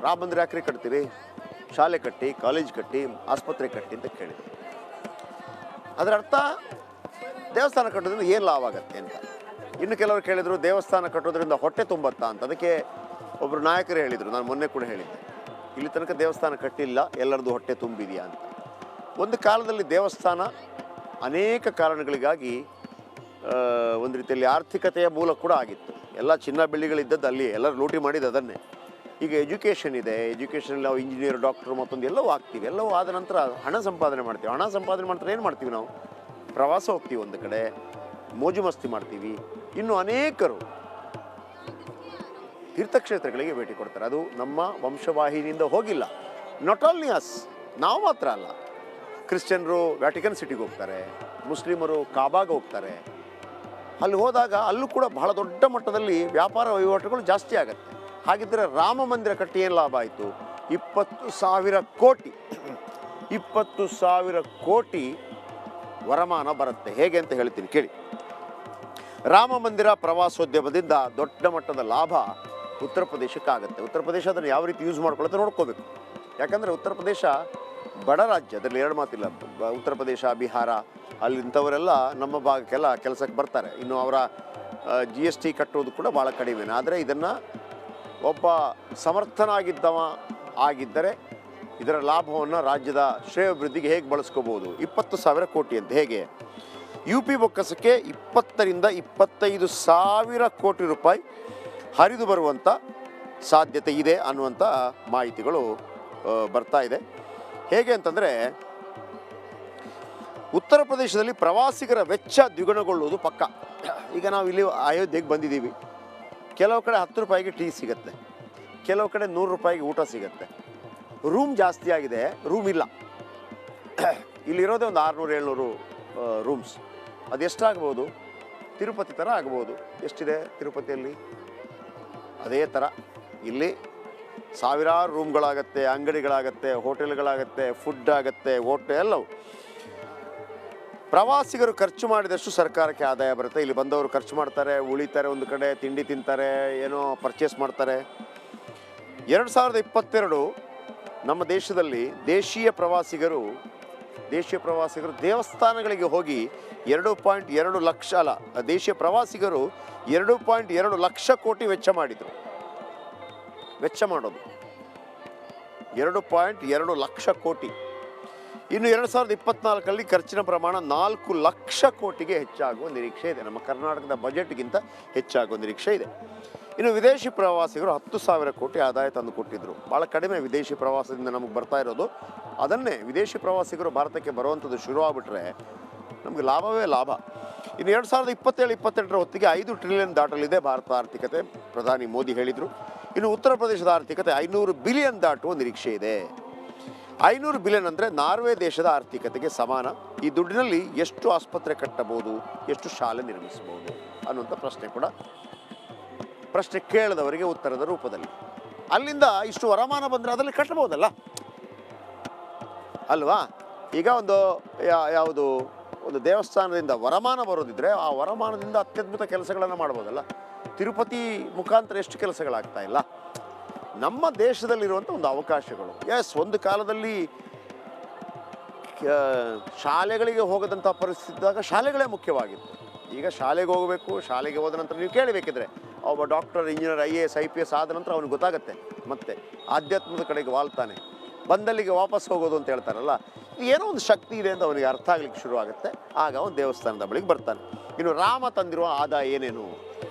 ರಾಮ ಮಂದಿರ ಯಾಕ್ರಿ ಕಟ್ತೀರಿ, ಶಾಲೆ ಕಟ್ಟಿ, ಕಾಲೇಜ್ ಕಟ್ಟಿ, ಆಸ್ಪತ್ರೆ ಕಟ್ಟಿ ಅಂತ ಕೇಳಿದ್ರು. ಅದರ ಅರ್ಥ ದೇವಸ್ಥಾನ ಕಟ್ಟೋದ್ರಿಂದ ಏನು ಲಾಭ ಆಗುತ್ತೆ ಅಂತ. ಇನ್ನು ಕೆಲವರು ಕೇಳಿದರು ದೇವಸ್ಥಾನ ಕಟ್ಟೋದ್ರಿಂದ ಹೊಟ್ಟೆ ತುಂಬತ್ತಾ ಅಂತ. ಅದಕ್ಕೆ ಒಬ್ಬರು ನಾಯಕರು ಹೇಳಿದರು, ನಾನು ಮೊನ್ನೆ ಕೂಡ ಹೇಳಿದ್ದೆ, ಇಲ್ಲಿ ತನಕ ದೇವಸ್ಥಾನ ಕಟ್ಟಿಲ್ಲ, ಎಲ್ಲರದ್ದು ಹೊಟ್ಟೆ ತುಂಬಿದೆಯಾ ಅಂತ. ಒಂದು ಕಾಲದಲ್ಲಿ ದೇವಸ್ಥಾನ ಅನೇಕ ಕಾರಣಗಳಿಗಾಗಿ ಒಂದು ರೀತಿಯಲ್ಲಿ ಆರ್ಥಿಕತೆಯ ಮೂಲ ಕೂಡ ಆಗಿತ್ತು. ಎಲ್ಲ ಚಿನ್ನ ಬೆಳ್ಳಿಗಳಿದ್ದದ್ದು ಅಲ್ಲಿ, ಎಲ್ಲರೂ ಲೂಟಿ ಮಾಡಿದ್ದು ಅದನ್ನೇ. ಈಗ ಎಜುಕೇಷನ್ ಇದೆ, ಎಜುಕೇಷನಲ್ಲಿ ನಾವು ಇಂಜಿನಿಯರ್, ಡಾಕ್ಟ್ರು ಮತ್ತೊಂದು ಎಲ್ಲವೂ ಆಗ್ತೀವಿ. ಎಲ್ಲವೂ ಆದ ನಂತರ ಹಣ ಸಂಪಾದನೆ ಮಾಡ್ತೀವಿ. ಹಣ ಸಂಪಾದನೆ ಮಾಡ್ತಾರೆ ಏನು ಮಾಡ್ತೀವಿ ನಾವು? ಪ್ರವಾಸ ಹೋಗ್ತೀವಿ, ಒಂದು ಕಡೆ ಮೋಜು ಮಸ್ತಿ ಮಾಡ್ತೀವಿ. ಇನ್ನು ಅನೇಕರು ತೀರ್ಥಕ್ಷೇತ್ರಗಳಿಗೆ ಭೇಟಿ ಕೊಡ್ತಾರೆ. ಅದು ನಮ್ಮ ವಂಶವಾಹಿನಿಯಿಂದ ಹೋಗಿಲ್ಲ. ನಾಟ್ ಓನ್ಲಿ ಅಸ್, ನಾವು ಮಾತ್ರ ಅಲ್ಲ. ಕ್ರಿಶ್ಚಿಯನ್ರು ವ್ಯಾಟಿಕನ್ ಸಿಟಿಗೆ ಹೋಗ್ತಾರೆ, ಮುಸ್ಲಿಮರು ಕಾಬಾಗೆ ಹೋಗ್ತಾರೆ. ಅಲ್ಲಿ ಹೋದಾಗ ಅಲ್ಲೂ ಕೂಡ ಬಹಳ ದೊಡ್ಡ ಮಟ್ಟದಲ್ಲಿ ವ್ಯಾಪಾರ ವಹಿವಾಟುಗಳು ಜಾಸ್ತಿ ಆಗುತ್ತೆ. ಹಾಗಿದ್ದರೆ ರಾಮ ಮಂದಿರ ಕಟ್ಟಿ ಏನು ಲಾಭ ಆಯಿತು? 20,000 ಕೋಟಿ 20,000 ಕೋಟಿ ವರಮಾನ ಬರುತ್ತೆ. ಹೇಗೆ ಅಂತ ಹೇಳ್ತೀನಿ ಕೇಳಿ. ರಾಮ ಮಂದಿರ ಪ್ರವಾಸೋದ್ಯಮದಿಂದ ದೊಡ್ಡ ಮಟ್ಟದ ಲಾಭ ಉತ್ತರ ಪ್ರದೇಶಕ್ಕಾಗುತ್ತೆ. ಉತ್ತರ ಪ್ರದೇಶ ಅದನ್ನು ಯಾವ ರೀತಿ ಯೂಸ್ ಮಾಡ್ಕೊಳ್ಳುತ್ತೆ ನೋಡ್ಕೋಬೇಕು. ಯಾಕಂದರೆ ಉತ್ತರ ಪ್ರದೇಶ ಬಡ ರಾಜ್ಯ, ಅದರಲ್ಲಿ ಎರಡು ಮಾತಿಲ್ಲ. ಉತ್ತರ ಪ್ರದೇಶ, ಬಿಹಾರ, ಅಲ್ಲಿಂಥವರೆಲ್ಲ ನಮ್ಮ ಭಾಗಕ್ಕೆಲ್ಲ ಕೆಲಸಕ್ಕೆ ಬರ್ತಾರೆ. ಇನ್ನು ಅವರ GST ಕಟ್ಟೋದು ಕೂಡ ಭಾಳ ಕಡಿಮೆನೇ. ಆದರೆ ಇದನ್ನು ಒಬ್ಬ ಸಮರ್ಥನಾಗಿದ್ದವ ಆಗಿದ್ದರೆ ಇದರ ಲಾಭವನ್ನು ರಾಜ್ಯದ ಶ್ರೇಯೋಭಿವೃದ್ಧಿಗೆ ಹೇಗೆ ಬಳಸ್ಕೋಬೋದು? 20,000 ಕೋಟಿ ಅಂತ. ಹೇಗೆ? UP ಬೊಕ್ಕಸಕ್ಕೆ 20,000 ರಿಂದ 25,000 ಕೋಟಿ ರೂಪಾಯಿ ಹರಿದು ಬರುವಂಥ ಸಾಧ್ಯತೆ ಇದೆ ಅನ್ನುವಂಥ ಮಾಹಿತಿಗಳು ಬರ್ತಾ ಇದೆ. ಹೇಗೆ ಅಂತಂದರೆ, ಉತ್ತರ ಪ್ರದೇಶದಲ್ಲಿ ಪ್ರವಾಸಿಗರ ವೆಚ್ಚ ದ್ವಿಗುಣಗೊಳ್ಳುವುದು ಪಕ್ಕ. ಈಗ ನಾವು ಇಲ್ಲಿ ಅಯೋಧ್ಯೆಗೆ ಬಂದಿದ್ದೀವಿ. ಕೆಲವು ಕಡೆ 10 ರೂಪಾಯಿಗೆ ಟೀ ಸಿಗುತ್ತೆ, ಕೆಲವು ಕಡೆ 100 ರೂಪಾಯಿಗೆ ಊಟ ಸಿಗುತ್ತೆ. ರೂಮ್ ಜಾಸ್ತಿ ಆಗಿದೆ, ರೂಮ್ ಇಲ್ಲ. ಇಲ್ಲಿರೋದೇ ಒಂದು 600-700 ರೂಮ್ಸ್. ಅದೆಷ್ಟಾಗ್ಬೋದು? ತಿರುಪತಿ ಥರ ಆಗ್ಬೋದು. ಎಷ್ಟಿದೆ ತಿರುಪತಿಯಲ್ಲಿ? ಅದೇ ಥರ ಇಲ್ಲಿ ಸಾವಿರಾರು ರೂಮ್ಗಳಾಗತ್ತೆ, ಅಂಗಡಿಗಳಾಗತ್ತೆ, ಹೋಟೆಲ್ಗಳಾಗತ್ತೆ, ಫುಡ್ ಆಗುತ್ತೆ, ಎಲ್ಲವೂ. ಪ್ರವಾಸಿಗರು ಖರ್ಚು ಮಾಡಿದಷ್ಟು ಸರ್ಕಾರಕ್ಕೆ ಆದಾಯ ಬರುತ್ತೆ. ಇಲ್ಲಿ ಬಂದವರು ಖರ್ಚು ಮಾಡ್ತಾರೆ, ಉಳಿತಾರೆ, ಒಂದು ಕಡೆ ತಿಂಡಿ ತಿಂತಾರೆ, ಏನೋ ಪರ್ಚೇಸ್ ಮಾಡ್ತಾರೆ. 2022 ನಮ್ಮ ದೇಶದಲ್ಲಿ ದೇಶೀಯ ಪ್ರವಾಸಿಗರು ದೇವಸ್ಥಾನಗಳಿಗೆ ಹೋಗಿ 2.2 ಲಕ್ಷ ಅಲ್ಲ, ದೇಶೀಯ ಪ್ರವಾಸಿಗರು 2.2 ಲಕ್ಷ ಕೋಟಿ ವೆಚ್ಚ ಮಾಡಿದರು. ವೆಚ್ಚ ಮಾಡೋದು 2.2 ಲಕ್ಷ ಕೋಟಿ. ಇನ್ನು 2024 ಖರ್ಚಿನ ಪ್ರಮಾಣ 4 ಲಕ್ಷ ಕೋಟಿಗೆ ಹೆಚ್ಚಾಗುವ ನಿರೀಕ್ಷೆ ಇದೆ. ನಮ್ಮ ಕರ್ನಾಟಕದ ಬಜೆಟ್ಗಿಂತ ಹೆಚ್ಚಾಗುವ ನಿರೀಕ್ಷೆ ಇದೆ. ಇನ್ನು ವಿದೇಶಿ ಪ್ರವಾಸಿಗರು 10,000 ಕೋಟಿ ಆದಾಯ ತಂದು ಕೊಟ್ಟಿದ್ದರು. ಭಾಳ ಕಡಿಮೆ ವಿದೇಶಿ ಪ್ರವಾಸದಿಂದ ನಮಗೆ ಬರ್ತಾ ಇರೋದು. ಅದನ್ನೇ ವಿದೇಶಿ ಪ್ರವಾಸಿಗರು ಭಾರತಕ್ಕೆ ಬರುವಂಥದ್ದು ಶುರುವಾಗ್ಬಿಟ್ರೆ ನಮಗೆ ಲಾಭವೇ ಲಾಭ. ಇನ್ನು 2027-28 ಹೊತ್ತಿಗೆ 5 ಟ್ರಿಲಿಯನ್ ದಾಟಲಿದೆ ಭಾರತ ಆರ್ಥಿಕತೆ, ಪ್ರಧಾನಿ ಮೋದಿ ಹೇಳಿದರು. ಇನ್ನು ಉತ್ತರ ಪ್ರದೇಶದ ಆರ್ಥಿಕತೆ 500 ಬಿಲಿಯನ್ ದಾಟುವ ನಿರೀಕ್ಷೆ ಇದೆ. 500 ಬಿಲಿಯನ್ ಅಂದರೆ ನಾರ್ವೆ ದೇಶದ ಆರ್ಥಿಕತೆಗೆ ಸಮಾನ. ಈ ದುಡ್ಡಿನಲ್ಲಿ ಎಷ್ಟು ಆಸ್ಪತ್ರೆ ಕಟ್ಟಬಹುದು, ಎಷ್ಟು ಶಾಲೆ ನಿರ್ಮಿಸಬಹುದು ಅನ್ನುವಂಥ ಪ್ರಶ್ನೆ ಕೇಳಿದವರಿಗೆ ಉತ್ತರದ ರೂಪದಲ್ಲಿ. ಅಲ್ಲಿಂದ ಇಷ್ಟು ವರಮಾನ ಬಂದರೆ ಅದರಲ್ಲಿ ಕಟ್ಟಬಹುದಲ್ಲ ಅಲ್ವಾ? ಈಗ ಯಾವುದು ಒಂದು ದೇವಸ್ಥಾನದಿಂದ ವರಮಾನ ಬರೋದಿದ್ರೆ ಆ ವರಮಾನದಿಂದ ಅತ್ಯದ್ಭುತ ಕೆಲಸಗಳನ್ನು ಮಾಡ್ಬೋದಲ್ಲ. ತಿರುಪತಿ ಮುಖಾಂತರ ಎಷ್ಟು ಕೆಲಸಗಳಾಗ್ತಾ ಇಲ್ಲ. ನಮ್ಮ ದೇಶದಲ್ಲಿರುವಂಥ ಒಂದು ಅವಕಾಶಗಳು. ಒಂದು ಕಾಲದಲ್ಲಿ ಶಾಲೆಗಳಿಗೆ ಹೋಗದಂಥ ಪರಿಸ್ಥಿತಿ ಇದ್ದಾಗ ಶಾಲೆಗಳೇ ಮುಖ್ಯವಾಗಿತ್ತು. ಈಗ ಶಾಲೆಗೆ ಹೋಗಬೇಕು, ಶಾಲೆಗೆ ಹೋದ ನಂತರ ನೀವು ಕೇಳಬೇಕಿದ್ರೆ ಒಬ್ಬ ಡಾಕ್ಟರ್, ಇಂಜಿನಿಯರ್, IAS, IPS ಆದ ನಂತರ ಅವನಿಗೆ ಗೊತ್ತಾಗುತ್ತೆ ಮತ್ತೆ ಆಧ್ಯಾತ್ಮದ ಕಡೆಗೆ ವಾಲ್ತಾನೆ, ಬಂದಲ್ಲಿಗೆ ವಾಪಸ್ ಹೋಗೋದು ಅಂತ ಹೇಳ್ತಾರಲ್ಲ. ಏನೋ ಒಂದು ಶಕ್ತಿ ಇದೆ ಅಂತ ಅವನಿಗೆ ಅರ್ಥ ಆಗ್ಲಿಕ್ಕೆ ಶುರುವಾಗುತ್ತೆ. ಆಗ ಅವನು ದೇವಸ್ಥಾನದ ಬಳಿಗೆ ಬರ್ತಾನೆ. ಇನ್ನು ರಾಮ ತಂದಿರುವ ಆದಾಯ ಏನೇನು?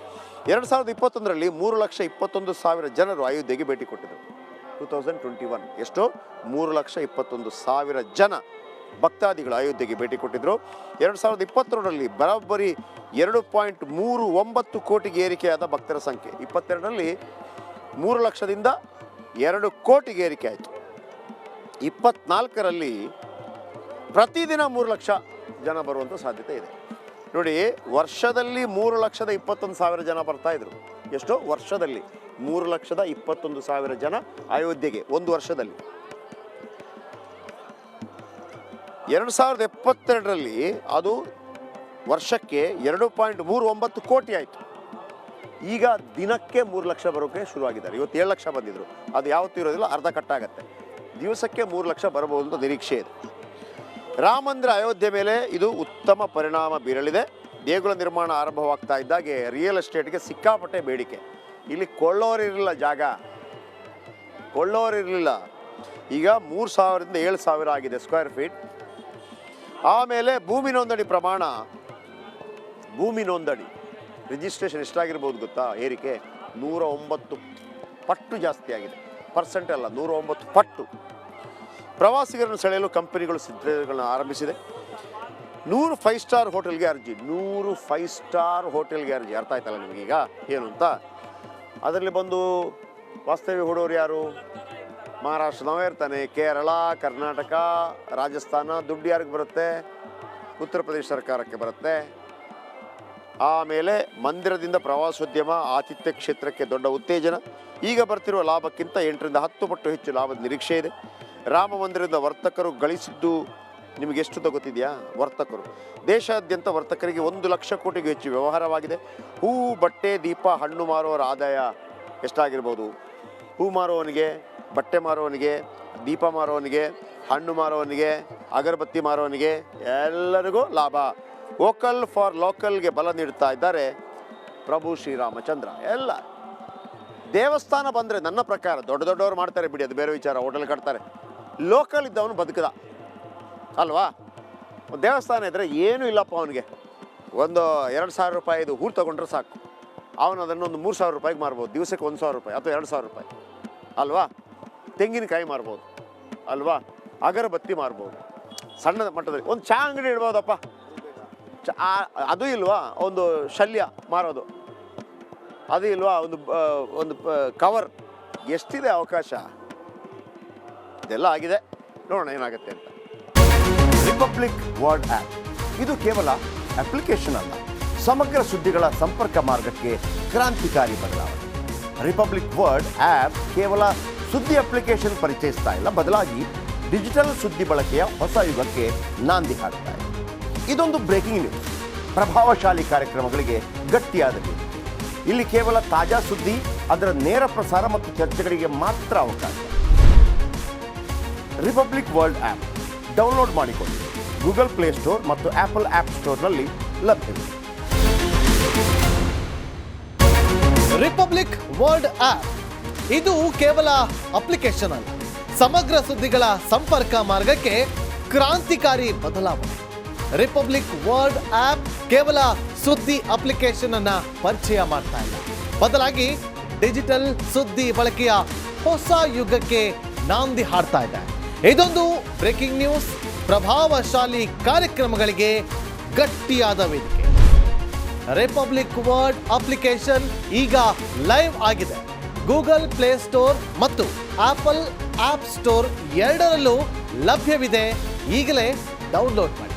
2021 3,21,000 ಜನರು ಅಯೋಧ್ಯೆಗೆ ಭೇಟಿ ಕೊಟ್ಟಿದ್ದರು. 2021 ಎಷ್ಟು? 3,21,000 ಜನ ಭಕ್ತಾದಿಗಳು ಅಯೋಧ್ಯೆಗೆ ಭೇಟಿ ಕೊಟ್ಟಿದ್ದರು. 2022 ಬರೋಬ್ಬರಿ 2.39 ಕೋಟಿಗೆ ಏರಿಕೆಯಾದ ಭಕ್ತರ ಸಂಖ್ಯೆ. 22 3 ಲಕ್ಷದಿಂದ 2 ಕೋಟಿಗೆ ಏರಿಕೆ ಆಯಿತು. 24 ಪ್ರತಿದಿನ 3 ಲಕ್ಷ ಜನ ಬರುವಂಥ ಸಾಧ್ಯತೆ ಇದೆ. ನೋಡಿ, ವರ್ಷದಲ್ಲಿ 3,21,000 ಜನ ಬರ್ತಾ ಇದ್ರು. ಎಷ್ಟು? ವರ್ಷದಲ್ಲಿ 3,21,000 ಜನ ಅಯೋಧ್ಯೆಗೆ ಒಂದು ವರ್ಷದಲ್ಲಿ. 2072 ಅದು ವರ್ಷಕ್ಕೆ 2.39 ಕೋಟಿ ಆಯಿತು. ಈಗ ದಿನಕ್ಕೆ 3 ಲಕ್ಷ ಬರೋಕ್ಕೆ ಶುರುವಾಗಿದ್ದಾರೆ. ಇವತ್ತು 7 ಲಕ್ಷ ಬಂದಿದ್ರು, ಅದು ಯಾವತ್ತೂ ಇರೋದಿಲ್ಲ, ಅರ್ಧ ಕಟ್ಟಾಗತ್ತೆ. ದಿವಸಕ್ಕೆ 3 ಲಕ್ಷ ಬರಬಹುದು ಅಂತ ನಿರೀಕ್ಷೆ ಇದೆ. ರಾಮ ಮಂದಿರ ಅಯೋಧ್ಯೆ ಮೇಲೆ ಇದು ಉತ್ತಮ ಪರಿಣಾಮ ಬೀರಲಿದೆ. ದೇಗುಲ ನಿರ್ಮಾಣ ಆರಂಭವಾಗ್ತಾ ಇದ್ದಾಗೆ ರಿಯಲ್ ಎಸ್ಟೇಟ್ಗೆ ಸಿಕ್ಕಾಪಟ್ಟೆ ಬೇಡಿಕೆ. ಇಲ್ಲಿ ಕೊಳ್ಳೋರಿರಲಿಲ್ಲ, ಜಾಗ ಕೊಳ್ಳೋರಿರಲಿಲ್ಲ. ಈಗ 3,000ರಿಂದ 7,000 ಆಗಿದೆ ಸ್ಕ್ವೇರ್ ಫೀಟ್. ಆಮೇಲೆ ಭೂಮಿ ನೋಂದಣಿ ಪ್ರಮಾಣ, ಭೂಮಿ ನೋಂದಣಿ ರಿಜಿಸ್ಟ್ರೇಷನ್ ಎಷ್ಟಾಗಿರ್ಬೋದು ಗೊತ್ತಾ? ಏರಿಕೆ 109 ಪಟ್ಟು ಜಾಸ್ತಿ ಆಗಿದೆ. ಪರ್ಸೆಂಟ್ ಅಲ್ಲ, 109 ಪಟ್ಟು. ಪ್ರವಾಸಿಗರನ್ನು ಸೆಳೆಯಲು ಕಂಪನಿಗಳು ಸಿದ್ಧತೆಗಳನ್ನು ಆರಂಭಿಸಿದೆ. 100 5 ಸ್ಟಾರ್ ಹೋಟೆಲ್ಗೆ ಅರ್ಜಿ. 100 5 ಸ್ಟಾರ್ ಹೋಟೆಲ್ಗೆ ಅರ್ಜಿ. ಅರ್ಥ ಆಯ್ತಲ್ಲ ನಿಮಗೀಗ ಏನು ಅಂತ? ಅದರಲ್ಲಿ ಬಂದು ವಾಸ್ತವ್ಯ ಹೂಡೋರು ಯಾರು? ಮಹಾರಾಷ್ಟ್ರದವೇ ಇರ್ತಾನೆ, ಕೇರಳ, ಕರ್ನಾಟಕ, ರಾಜಸ್ಥಾನ. ದುಡ್ಡು ಯಾರಿಗೆ ಬರುತ್ತೆ? ಉತ್ತರ ಪ್ರದೇಶ ಸರ್ಕಾರಕ್ಕೆ ಬರುತ್ತೆ. ಆಮೇಲೆ ಮಂದಿರದಿಂದ ಪ್ರವಾಸೋದ್ಯಮ, ಆತಿಥ್ಯ ಕ್ಷೇತ್ರಕ್ಕೆ ದೊಡ್ಡ ಉತ್ತೇಜನ. ಈಗ ಬರ್ತಿರುವ ಲಾಭಕ್ಕಿಂತ 8ರಿಂದ 10 ಪಟ್ಟು ಹೆಚ್ಚು ಲಾಭದ ನಿರೀಕ್ಷೆ ಇದೆ. ರಾಮ ಮಂದಿರದಿಂದ ವರ್ತಕರು ಗಳಿಸಿದ್ದು ನಿಮಗೆ ಎಷ್ಟು ಗೊತ್ತಿದೆಯಾ? ವರ್ತಕರು ದೇಶಾದ್ಯಂತ ವರ್ತಕರಿಗೆ 1 ಲಕ್ಷ ಕೋಟಿಗೂ ಹೆಚ್ಚು ವ್ಯವಹಾರವಾಗಿದೆ. ಹೂವು, ಬಟ್ಟೆ, ದೀಪ, ಹಣ್ಣು ಮಾರುವವರ ಆದಾಯ ಎಷ್ಟಾಗಿರ್ಬೋದು? ಹೂ ಮಾರುವವನಿಗೆ, ಬಟ್ಟೆ ಮಾರುವವನಿಗೆ, ದೀಪ ಮಾರುವವನಿಗೆ, ಹಣ್ಣು ಮಾರುವವನಿಗೆ, ಅಗರಬತ್ತಿ ಮಾರುವವನಿಗೆ ಎಲ್ಲರಿಗೂ ಲಾಭ. ವೋಕಲ್ ಫಾರ್ ಲೋಕಲ್ಗೆ ಬಲ ನೀಡ್ತಾ ಇದ್ದಾರೆ ಪ್ರಭು ಶ್ರೀರಾಮಚಂದ್ರ. ಎಲ್ಲ ದೇವಸ್ಥಾನ ಬಂದರೆ ನನ್ನ ಪ್ರಕಾರ ದೊಡ್ಡವರು ಮಾಡ್ತಾರೆ ಬಿಡಿ, ಅದು ಬೇರೆ ವಿಚಾರ, ಹೋಟೆಲ್ ಕಟ್ತಾರೆ. ಲೋಕಲ್ ಇದ್ದವನು ಬದುಕದ ಅಲ್ವಾ? ದೇವಸ್ಥಾನ ಇದ್ದರೆ ಏನೂ ಇಲ್ಲಪ್ಪ, ಅವನಿಗೆ ಒಂದು 2,000 ರೂಪಾಯಿದು ಹೂರು ತೊಗೊಂಡ್ರೆ ಸಾಕು, ಅವನು ಅದನ್ನು ಒಂದು 3,000 ರೂಪಾಯಿಗೆ ಮಾರ್ಬೋದು. ದಿವಸಕ್ಕೆ 1,000 ರೂಪಾಯಿ ಅಥವಾ 2,000 ರೂಪಾಯಿ ಅಲ್ವಾ? ತೆಂಗಿನಕಾಯಿ ಮಾರ್ಬೋದು ಅಲ್ವಾ? ಅಗರಬತ್ತಿ ಮಾರ್ಬೋದು. ಸಣ್ಣ ಮಟ್ಟದಲ್ಲಿ ಒಂದು ಚಹಾ ಅಂಗಡಿ ಇಡ್ಬೋದಪ್ಪ. ಅದು ಇಲ್ವಾ? ಒಂದು ಶಲ್ಯ ಮಾರೋದು ಅದು ಇಲ್ವಾ? ಒಂದು ಕವರ್. ಎಷ್ಟಿದೆ ಅವಕಾಶ? ಇದೆಲ್ಲ ಆಗಿದೆ, ನೋಡೋಣ ಏನಾಗುತ್ತೆ ಅಂತ. ರಿಪಬ್ಲಿಕ್ ವರ್ಲ್ಡ್ ಆ್ಯಪ್ ಇದು ಕೇವಲ ಅಪ್ಲಿಕೇಶನ್ ಅಲ್ಲ, ಸಮಗ್ರ ಸುದ್ದಿಗಳ ಸಂಪರ್ಕ ಮಾರ್ಗಕ್ಕೆ ಕ್ರಾಂತಿಕಾರಿ ಬದಲಾವಣೆ. ರಿಪಬ್ಲಿಕ್ ವರ್ಲ್ಡ್ ಆ್ಯಪ್ ಕೇವಲ ಸುದ್ದಿ ಅಪ್ಲಿಕೇಶನ್ ಪರಿಚಯಿಸ್ತಾ ಇಲ್ಲ, ಬದಲಾಗಿ ಡಿಜಿಟಲ್ ಸುದ್ದಿ ಬಳಕೆಯ ಹೊಸ ಯುಗಕ್ಕೆ ನಾಂದಿ ಹಾಡ್ತಾ ಇದೆ. ಇದೊಂದು ಬ್ರೇಕಿಂಗ್ ನ್ಯೂಸ್, ಪ್ರಭಾವಶಾಲಿ ಕಾರ್ಯಕ್ರಮಗಳಿಗೆ ಗಟ್ಟಿಯಾದ ನ್ಯೂಸ್. ಇಲ್ಲಿ ಕೇವಲ ತಾಜಾ ಸುದ್ದಿ, ಅದರ ನೇರ ಪ್ರಸಾರ ಮತ್ತು ಚರ್ಚೆಗಳಿಗೆ ಮಾತ್ರ ಅವಕಾಶ. ರಿಪಬ್ಲಿಕ್ ವರ್ಲ್ಡ್ ಆ್ಯಪ್ ಡೌನ್ಲೋಡ್ ಮಾಡಿಕೊಳ್ಳಿ. ಗೂಗಲ್ ಪ್ಲೇಸ್ಟೋರ್ ಮತ್ತು ಆಪಲ್ ಆ್ಯಪ್ ಸ್ಟೋರ್ನಲ್ಲಿ ಲಭ್ಯವಿದೆ. ರಿಪಬ್ಲಿಕ್ ವರ್ಲ್ಡ್ ಆ್ಯಪ್ ಇದು ಕೇವಲ ಅಪ್ಲಿಕೇಶನ್ ಅಲ್ಲ, ಸಮಗ್ರ ಸುದ್ದಿಗಳ ಸಂಪರ್ಕ ಮಾರ್ಗಕ್ಕೆ ಕ್ರಾಂತಿಕಾರಿ ಬದಲಾವಣೆ. ರಿಪಬ್ಲಿಕ್ ವರ್ಲ್ಡ್ ಆ್ಯಪ್ ಕೇವಲ ಸುದ್ದಿ ಅಪ್ಲಿಕೇಶನ್ ಅನ್ನ ಪರಿಚಯ ಮಾಡ್ತಾ ಇಲ್ಲ, ಬದಲಾಗಿ ಡಿಜಿಟಲ್ ಸುದ್ದಿ ಬಳಕೆಯ ಹೊಸ ಯುಗಕ್ಕೆ ನಾಂದಿ ಹಾಡ್ತಾ ಇದೆ. ಇದೊಂದು ಬ್ರೇಕಿಂಗ್ ನ್ಯೂಸ್, ಪ್ರಭಾವಶಾಲಿ ಕಾರ್ಯಕ್ರಮಗಳಿಗೆ ಗಟ್ಟಿಯಾದ ವೇದಿಕೆ. ರಿಪಬ್ಲಿಕ್ ವರ್ಲ್ಡ್ ಅಪ್ಲಿಕೇಶನ್ ಈಗ ಲೈವ್ ಆಗಿದೆ. ಗೂಗಲ್ ಪ್ಲೇಸ್ಟೋರ್ ಮತ್ತು ಆಪಲ್ ಆಪ್ ಸ್ಟೋರ್ ಎರಡರಲ್ಲೂ ಲಭ್ಯವಿದೆ. ಈಗಲೇ ಡೌನ್ಲೋಡ್ ಮಾಡಿ.